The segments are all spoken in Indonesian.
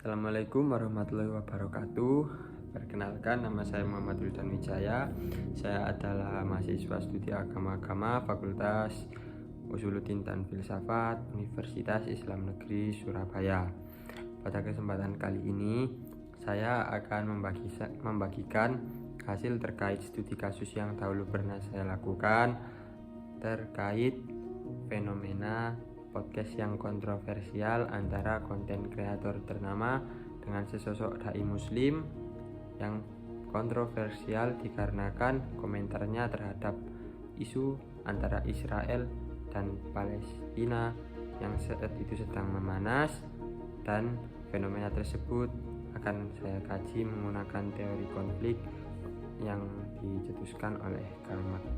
Assalamualaikum warahmatullahi wabarakatuh. Perkenalkan, nama saya Muhammad Wildan Wijaya. Saya adalah mahasiswa studi agama Fakultas Usuluddin dan Filsafat Universitas Islam Negeri Surabaya. Pada kesempatan kali ini, saya akan membagikan hasil terkait studi kasus yang dahulu pernah saya lakukan terkait fenomena podcast yang kontroversial antara konten kreator ternama dengan sesosok dai muslim yang kontroversial dikarenakan komentarnya terhadap isu antara Israel dan Palestina yang saat itu sedang memanas, dan fenomena tersebut akan saya kaji menggunakan teori konflik yang dicetuskan oleh Karl Marx.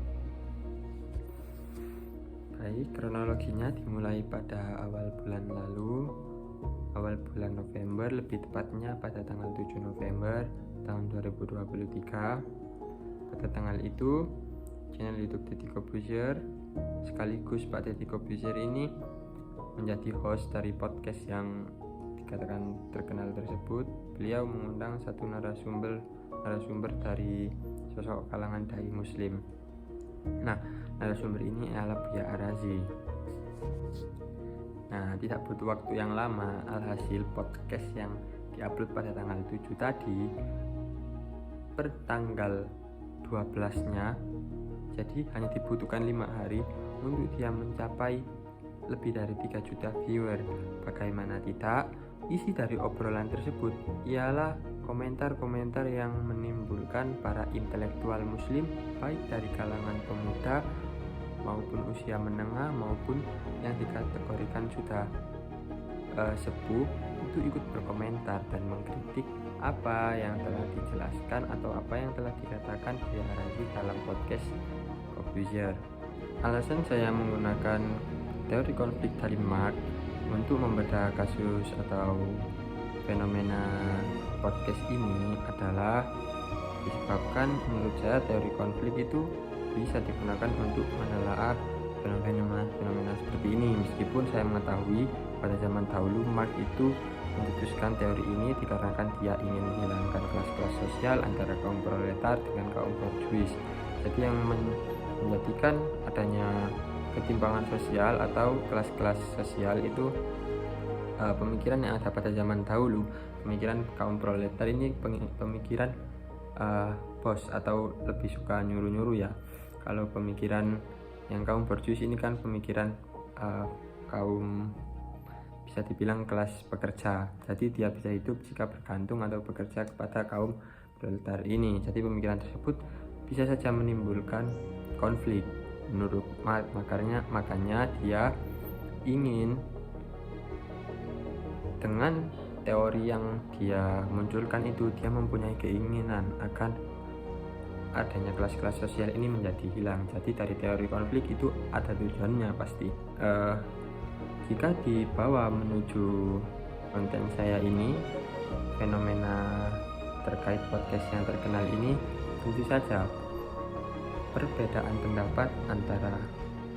Baik, kronologinya dimulai pada awal bulan November, lebih tepatnya pada tanggal 7 November tahun 2023. Pada tanggal itu, channel YouTube Deddy Corbuzier sekaligus Pak Deddy Corbuzier ini menjadi host dari podcast yang dikatakan terkenal tersebut. Beliau mengundang satu narasumber dari sosok kalangan dai muslim. Nah, narasumber ini adalah Buya Arazi. Nah, tidak butuh waktu yang lama, alhasil podcast yang diupload pada tanggal 7 tadi per tanggal 12-nya, jadi hanya dibutuhkan 5 hari untuk dia mencapai lebih dari 3 juta viewer. Bagaimana tidak, isi dari obrolan tersebut ialah komentar-komentar yang menimbulkan para intelektual muslim, baik dari kalangan pemuda maupun usia menengah maupun yang dikategorikan sudah sepuh, itu ikut berkomentar dan mengkritik apa yang telah dijelaskan atau apa yang telah dikatakan Buya Arazi dalam podcast Corbuzier. Alasan saya menggunakan teori konflik dari Marx untuk membedah kasus atau fenomena podcast ini adalah disebabkan menurut saya teori konflik itu bisa digunakan untuk menelaah fenomena seperti ini. Meskipun saya mengetahui pada zaman dahulu Marx itu memutuskan teori ini dikarenakan dia ingin menghilangkan kelas-kelas sosial antara kaum proletar dengan kaum borjuis. Jadi yang menjadikan adanya ketimpangan sosial atau kelas-kelas sosial itu pemikiran yang ada pada zaman dahulu. Pemikiran kaum proletar ini pemikiran bos atau lebih suka nyuruh-nyuruh ya. Kalau pemikiran yang kaum borjuis ini kan pemikiran kaum bisa dibilang kelas pekerja. Jadi dia bisa hidup jika bergantung atau bekerja kepada kaum proletar ini. Jadi pemikiran tersebut bisa saja menimbulkan konflik menurut Marx. Makanya dia ingin dengan teori yang dia munculkan itu, dia mempunyai keinginan akan adanya kelas-kelas sosial ini menjadi hilang. Jadi dari teori konflik itu ada tujuannya pasti. Jika dibawa menuju konten saya ini, fenomena terkait podcast yang terkenal ini, tentu saja perbedaan pendapat antara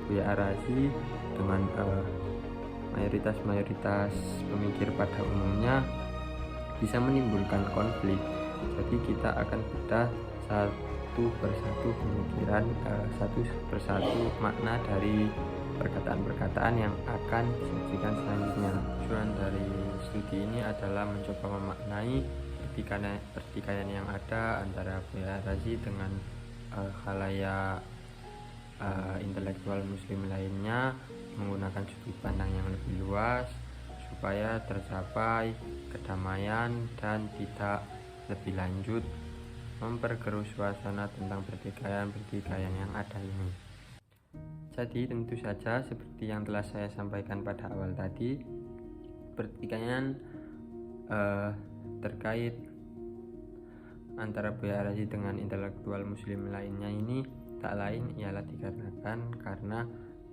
Buya Arazi dengan mayoritas pemikir pada umumnya bisa menimbulkan konflik. Jadi kita akan bedah satu persatu pemikiran, satu persatu makna dari perkataan-perkataan yang akan disajikan selanjutnya. Tujuan dari studi ini adalah mencoba memaknai pertikaian yang ada antara Buya Arazi dengan khalayak intelektual muslim lainnya menggunakan sudut pandang yang lebih luas supaya tercapai kedamaian dan tidak lebih lanjut memperkeruh suasana tentang pertikaian yang ada ini. Jadi tentu saja seperti yang telah saya sampaikan pada awal tadi, pertikaian terkait antara Buya Arazi dengan intelektual muslim lainnya ini tak lain ialah dikarenakan karena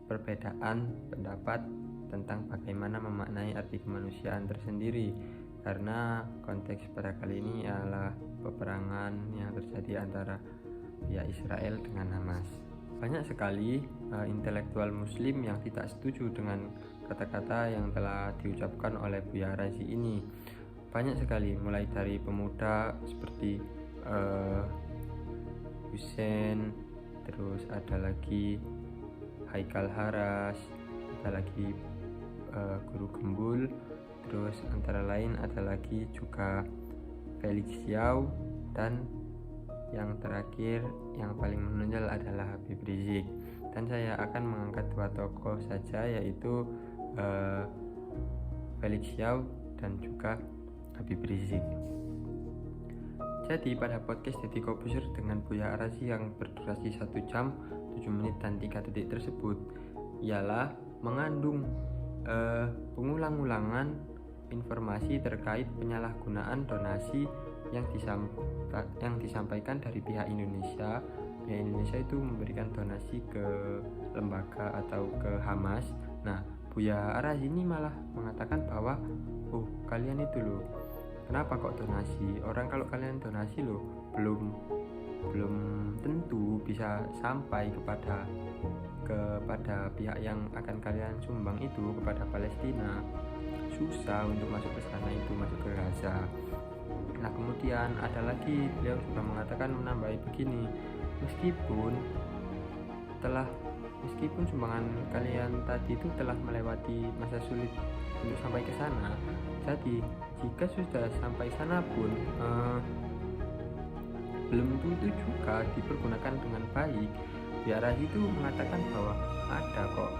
perbedaan pendapat tentang bagaimana memaknai arti kemanusiaan tersendiri. Karena konteks pada kali ini ialah peperangan yang terjadi antara pihak Israel dengan Hamas. Banyak sekali intelektual muslim yang tidak setuju dengan kata-kata yang telah diucapkan oleh Buya Arazi ini. banyak sekali, mulai dari pemuda seperti Hussein, terus ada lagi Haikal Haras, ada lagi Guru Gembul, terus antara lain ada lagi juga Felix Xiao, dan yang terakhir yang paling menonjol adalah Habib Rizik. Dan saya akan mengangkat 2 tokoh saja, yaitu Felix Xiao dan juga Habib Rizik. Jadi pada podcast Deddy Corbuzier dengan Buya Arazi yang berdurasi 1 jam 7 menit dan 3 detik tersebut ialah mengandung pengulang-ulangan informasi terkait penyalahgunaan donasi yang disampaikan dari pihak Indonesia. Pihak Indonesia itu memberikan donasi ke lembaga atau ke Hamas. Nah, Buya Arazi ini malah mengatakan bahwa kalian itu loh, kenapa kok donasi? Orang kalau kalian donasi loh belum tentu bisa sampai kepada pihak yang akan kalian sumbang itu, kepada Palestina. Susah untuk masuk ke sana, itu masuk ke Gaza. Nah, kemudian ada lagi, beliau juga mengatakan, menambahi begini, meskipun sumbangan kalian tadi itu telah melewati masa sulit untuk sampai ke sana, jadi jika sudah sampai sana pun belum tentu juga dipergunakan dengan baik. Buya Arazi itu mengatakan bahwa ada kok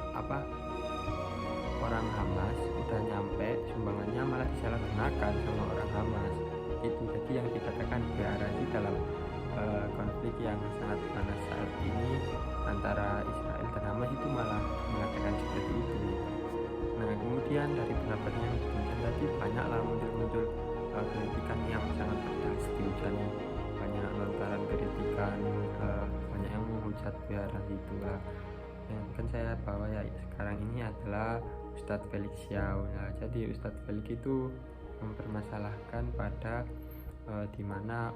orang Hamas udah nyampe, sumbangannya malah disalahgunakan sama orang Hamas. Itu jadi yang dikatakan Buya Arazi dalam konflik yang sangat panas saat ini antara Israel dan Hamas itu malah mengatakan seperti itu. Nah, kemudian dari pendapatnya yang demikian tadi banyaklah muncul kritikan yang sangat pedas, dihujani banyak lontaran kritikan, banyak yang menghujat Buya Arazi itulah. Yang kan saya bawa ya sekarang ini adalah Ustadz Felix Xiao. Nah, jadi Ustadz Felix itu mempermasalahkan pada di mana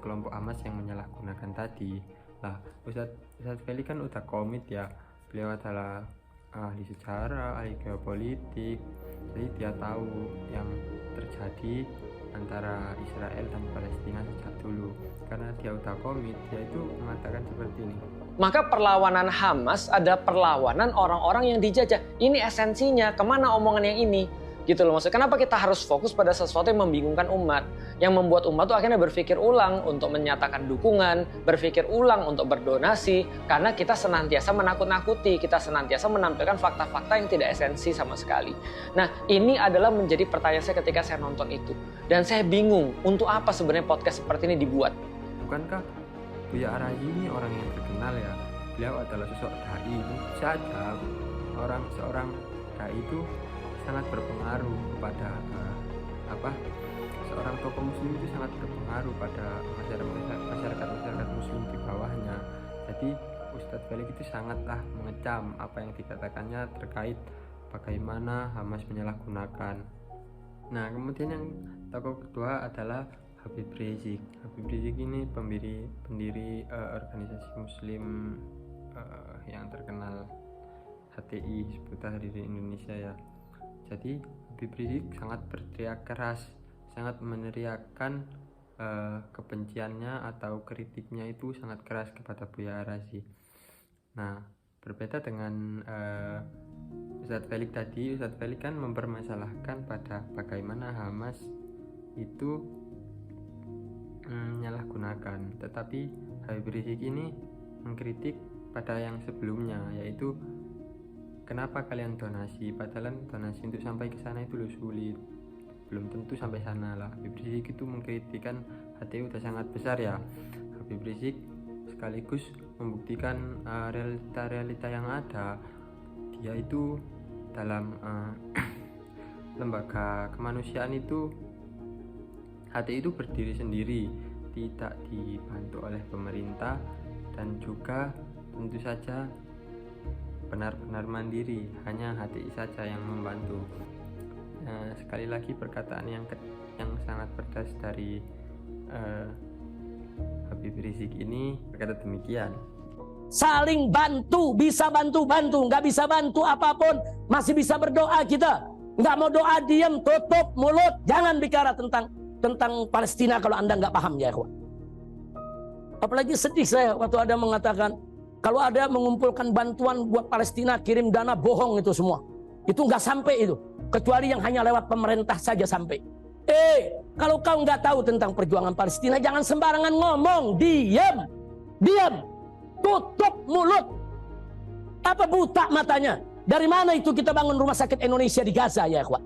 kelompok Hamas yang menyalahgunakan tadi. Nah, Ustadz Felix kan udah komit ya, beliau adalah ahli sejarah, ahli geopolitik, jadi dia tahu yang terjadi antara Israel dan Palestina sejak dulu. Karena dia udah komit, dia itu mengatakan seperti ini. Maka perlawanan Hamas ada perlawanan orang-orang yang dijajah. Ini esensinya, kemana omongan yang ini? Gitu loh, maksudnya kenapa kita harus fokus pada sesuatu yang membingungkan umat, yang membuat umat tuh akhirnya berpikir ulang untuk menyatakan dukungan, berpikir ulang untuk berdonasi, karena kita senantiasa menakut-nakuti, kita senantiasa menampilkan fakta-fakta yang tidak esensi sama sekali. Nah, ini adalah menjadi pertanyaan saya ketika saya nonton itu, dan saya bingung untuk apa sebenarnya podcast seperti ini dibuat. Bukankah Buya Arazi ini orang yang terkenal ya? Beliau adalah sosok dai, saja seorang dai itu sangat berpengaruh kepada seorang tokoh muslim itu sangat berpengaruh pada masyarakat muslim di bawahnya. Jadi Ustadz Felix itu sangatlah mengecam apa yang dikatakannya terkait bagaimana Hamas menyalahgunakan. Nah, kemudian yang tokoh kedua adalah Habib Rizik. Habib Rizik ini pendiri organisasi muslim yang terkenal, HTI, seputar di Indonesia ya. Jadi Habib Rizik sangat berteriak keras, sangat meneriakkan kebenciannya atau kritiknya itu sangat keras kepada Buya Arazi. Nah, berbeda dengan Ustadz Felix tadi, Ustadz Felix kan mempermasalahkan pada bagaimana Hamas itu menyalahgunakan, tetapi Habib Rizik ini mengkritik pada yang sebelumnya, yaitu kenapa kalian donasi, padahal donasi untuk sampai ke sana itu sulit, belum tentu sampai sana lah. Habib Rizik itu mengkritikan HTI udah sangat besar ya. Habib Rizik sekaligus membuktikan realita yang ada. Dia itu dalam lembaga kemanusiaan itu, HTI itu berdiri sendiri, tidak dibantu oleh pemerintah, dan juga tentu saja benar-benar mandiri, hanya HTI saja yang membantu. Nah, sekali lagi perkataan yang sangat pedas dari Habib Rizik ini berkata demikian. Saling bantu, bisa bantu, nggak bisa bantu apapun, masih bisa berdoa kita. Nggak mau doa, diam, tutup mulut, jangan bicara tentang Palestina kalau Anda nggak paham ya ikhwan. Apalagi sedih saya waktu ada mengatakan kalau ada mengumpulkan bantuan buat Palestina kirim dana, bohong itu semua. Itu nggak sampai itu, kecuali yang hanya lewat pemerintah saja sampai. Kalau kau nggak tahu tentang perjuangan Palestina, jangan sembarangan ngomong, diam, tutup mulut. Apa buta matanya? Dari mana itu kita bangun rumah sakit Indonesia di Gaza ya ikhwan?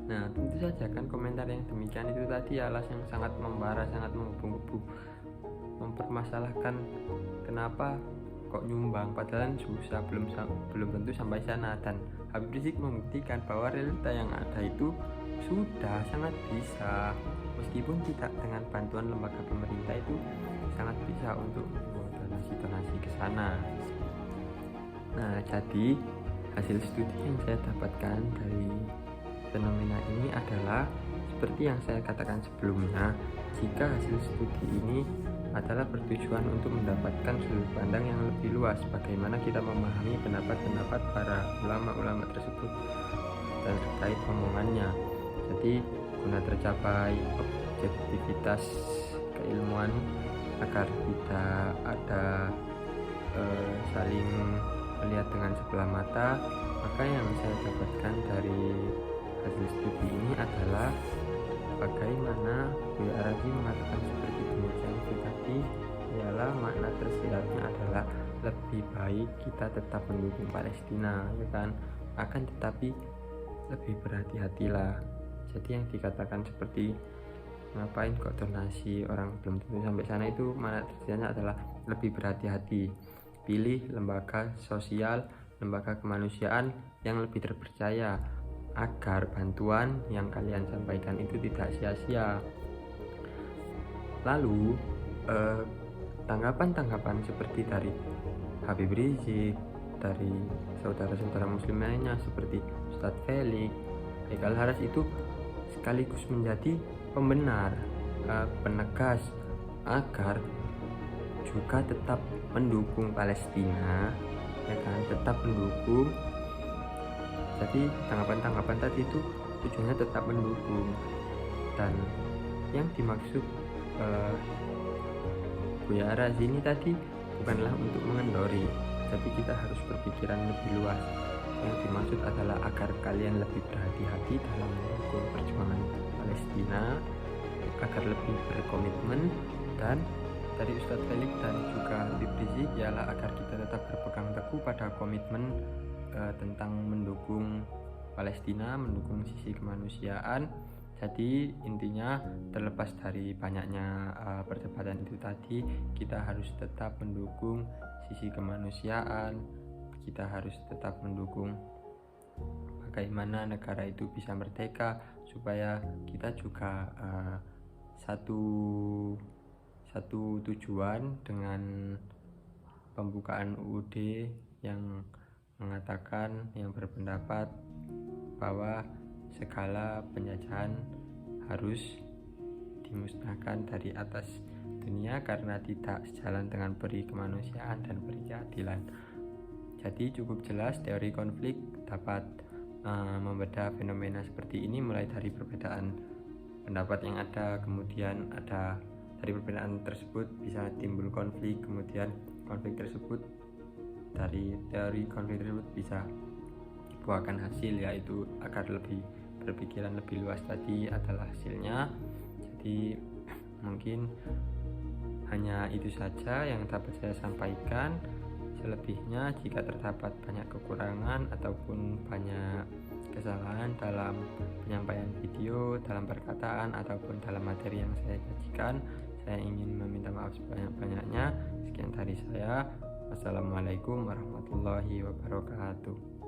Nah, tentu saja kan komentar yang demikian itu tadi alas yang sangat membara, sangat menggebu-gebu, mempermasalahkan kenapa kok nyumbang padahal susah, belum tentu sampai sana. Dan Habib Rizik membuktikan bahwa realita yang ada itu sudah sangat bisa, meskipun tidak dengan bantuan lembaga pemerintah, itu sangat bisa untuk donasi ke sana. Nah, jadi hasil studi yang saya dapatkan dari fenomena ini adalah seperti yang saya katakan sebelumnya, jika hasil studi ini adalah bertujuan untuk mendapatkan sudut pandang yang lebih luas bagaimana kita memahami pendapat-pendapat para ulama-ulama tersebut dan terkait omongannya. Jadi guna tercapai objektivitas keilmuan agar tidak ada saling melihat dengan sebelah mata, maka yang saya dapatkan dari hasil studi ini adalah bagaimana Buya Arazi mengatakan seperti demikian itu tadi, ialah makna tersiratnya adalah lebih baik kita tetap mendukung Palestina, ya kan? Akan tetapi lebih berhati-hatilah. Jadi yang dikatakan seperti ngapain kok donasi, orang belum tentu sampai sana, itu makna tersiratnya adalah lebih berhati-hati. Pilih lembaga sosial, lembaga kemanusiaan yang lebih terpercaya agar bantuan yang kalian sampaikan itu tidak sia-sia. Lalu tanggapan-tanggapan seperti dari Habib Rizik, dari saudara-saudara muslim lainnya seperti Ustadz Felix, Haikal Haras itu sekaligus menjadi pembenar, penegas agar juga tetap mendukung Palestina, ya kan, tetap mendukung. Jadi tanggapan-tanggapan tadi itu tujuannya tetap mendukung, dan yang dimaksud Buya Arazi ini tadi bukanlah untuk mengendori, tapi kita harus berpikiran lebih luas. Yang dimaksud adalah agar kalian lebih berhati-hati dalam mendukung perjuangan Palestina, agar lebih berkomitmen, dan dari Ustadz Felix dan juga Habib Rizik ialah agar kita tetap berpegang teguh pada komitmen tentang mendukung Palestina, mendukung sisi kemanusiaan. Jadi intinya terlepas dari banyaknya perdebatan itu tadi, kita harus tetap mendukung sisi kemanusiaan, kita harus tetap mendukung bagaimana negara itu bisa merdeka, supaya kita juga satu tujuan dengan pembukaan UUD yang mengatakan, yang berpendapat bahwa segala penjajahan harus dimusnahkan dari atas dunia karena tidak sejalan dengan peri kemanusiaan dan peri keadilan. Jadi cukup jelas teori konflik dapat membedah fenomena seperti ini, mulai dari perbedaan pendapat yang ada, kemudian ada dari perbedaan tersebut bisa timbul konflik, kemudian konflik tersebut, dari teori konflik tersebut bisa buahkan hasil, yaitu agar lebih berpikiran lebih luas tadi adalah hasilnya. Jadi mungkin hanya itu saja yang dapat saya sampaikan. Selebihnya jika terdapat banyak kekurangan ataupun banyak kesalahan dalam penyampaian video, dalam perkataan ataupun dalam materi yang saya sajikan, saya ingin meminta maaf sebanyak-banyaknya. Sekian dari saya. Wassalamualaikum warahmatullahi wabarakatuh.